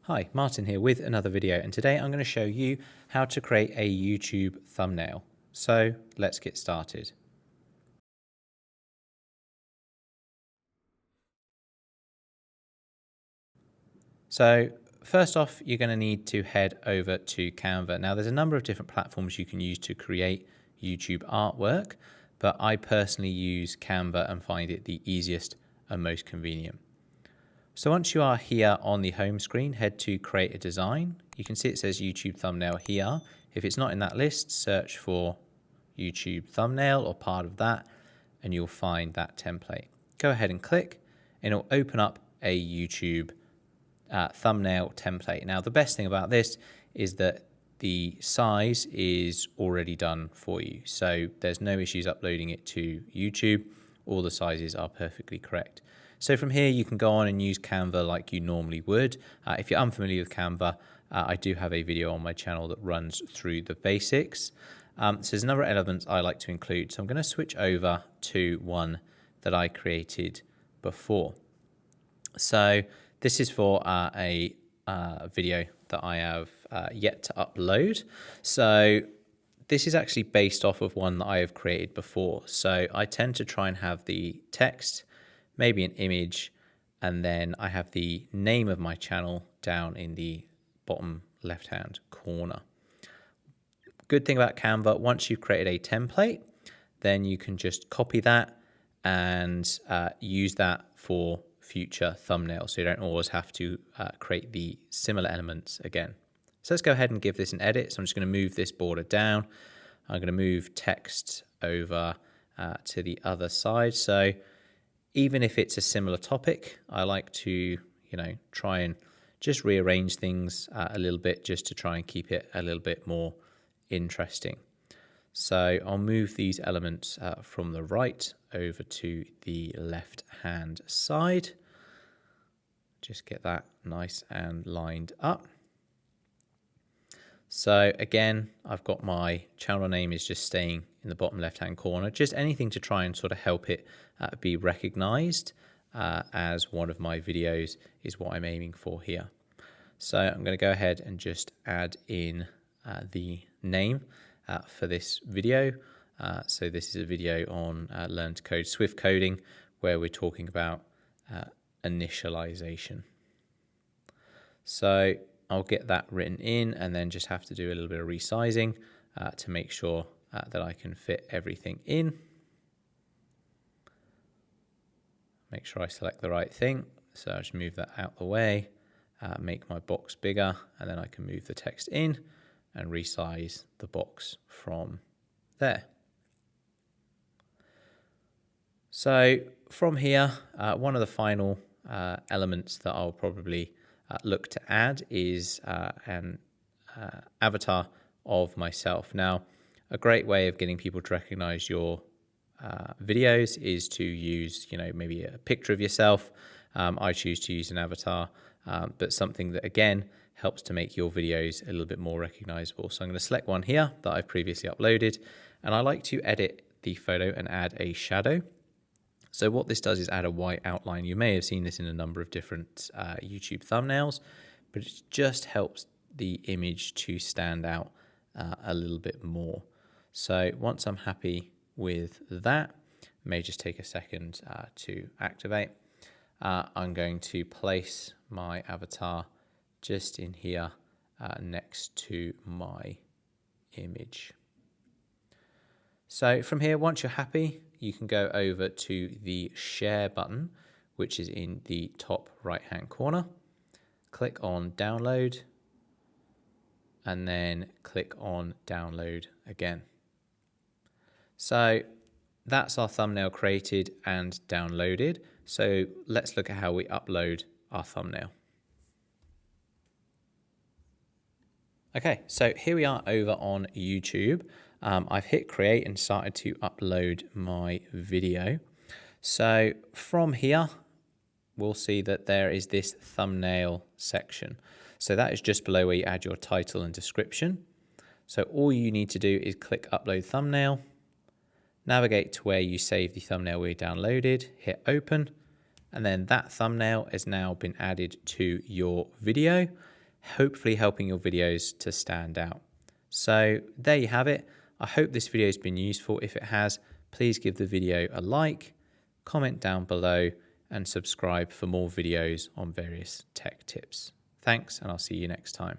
Hi, Martin here with another video, and today I'm going to show you how to create a YouTube thumbnail. So let's get started. So first off, you're going to need to head over to Canva. Now there's a number of different platforms you can use to create YouTube artwork, but I personally use Canva and find it the easiest and most convenient. So once you are here on the home screen, head to create a design. You can see it says YouTube thumbnail here. If it's not in that list, search for YouTube thumbnail or part of that, and you'll find that template. Go ahead and click, and it'll open up a YouTube thumbnail template. Now, the best thing about this is that the size is already done for you. So there's no issues uploading it to YouTube. All the sizes are perfectly correct. So from here, you can go on and use Canva like you normally would. If you're unfamiliar with Canva, I do have a video on my channel that runs through the basics. So there's a number of elements I like to include. So I'm going to switch over to one that I created before. So this is for a video that I have yet to upload. So this is actually based off of one that I have created before. So I tend to try and have the text, maybe an image, and then I have the name of my channel down in the bottom left-hand corner. Good thing about Canva, once you've created a template, then you can just copy that and use that for future thumbnails. So you don't always have to create the similar elements again. So let's go ahead and give this an edit. So I'm just going to move this border down. I'm going to move text over to the other side. So even if it's a similar topic, I like to, try and just rearrange things a little bit just to try and keep it a little bit more interesting. So I'll move these elements from the right over to the left-hand side. Just get that nice and lined up. So again, I've got my channel name is just staying in the bottom left-hand corner. Just anything to try and sort of help it be recognized as one of my videos is what I'm aiming for here. So I'm going to go ahead and just add in the name for this video. So this is a video on Learn to Code Swift Coding, where we're talking about initialization. So I'll get that written in and then just have to do a little bit of resizing to make sure that I can fit everything in. Make sure I select the right thing. So I'll just move that out the way, make my box bigger, and then I can move the text in and resize the box from there. So from here, one of the final elements that I'll probably look to add is an avatar of myself. Now, a great way of getting people to recognize your videos is to use, maybe a picture of yourself. I choose to use an avatar, but something that, again, helps to make your videos a little bit more recognizable. So I'm going to select one here that I've previously uploaded, and I like to edit the photo and add a shadow. So what this does is add a white outline. You may have seen this in a number of different YouTube thumbnails, but it just helps the image to stand out a little bit more. So once I'm happy with that, it may just take a second to activate. I'm going to place my avatar just in here next to my image. So from here, once you're happy, you can go over to the share button, which is in the top right-hand corner. Click on download, and then click on download again. So that's our thumbnail created and downloaded. So let's look at how we upload our thumbnail. Okay, so here we are over on YouTube. I've hit create and started to upload my video. So from here, we'll see that there is this thumbnail section. So that is just below where you add your title and description. So all you need to do is click upload thumbnail, navigate to where you save the thumbnail we downloaded, hit open, and then that thumbnail has now been added to your video. hopefully helping your videos to stand out. So there you have it. I hope this video has been useful. If it has, please give the video a like, comment down below, and subscribe for more videos on various tech tips. Thanks, and I'll see you next time.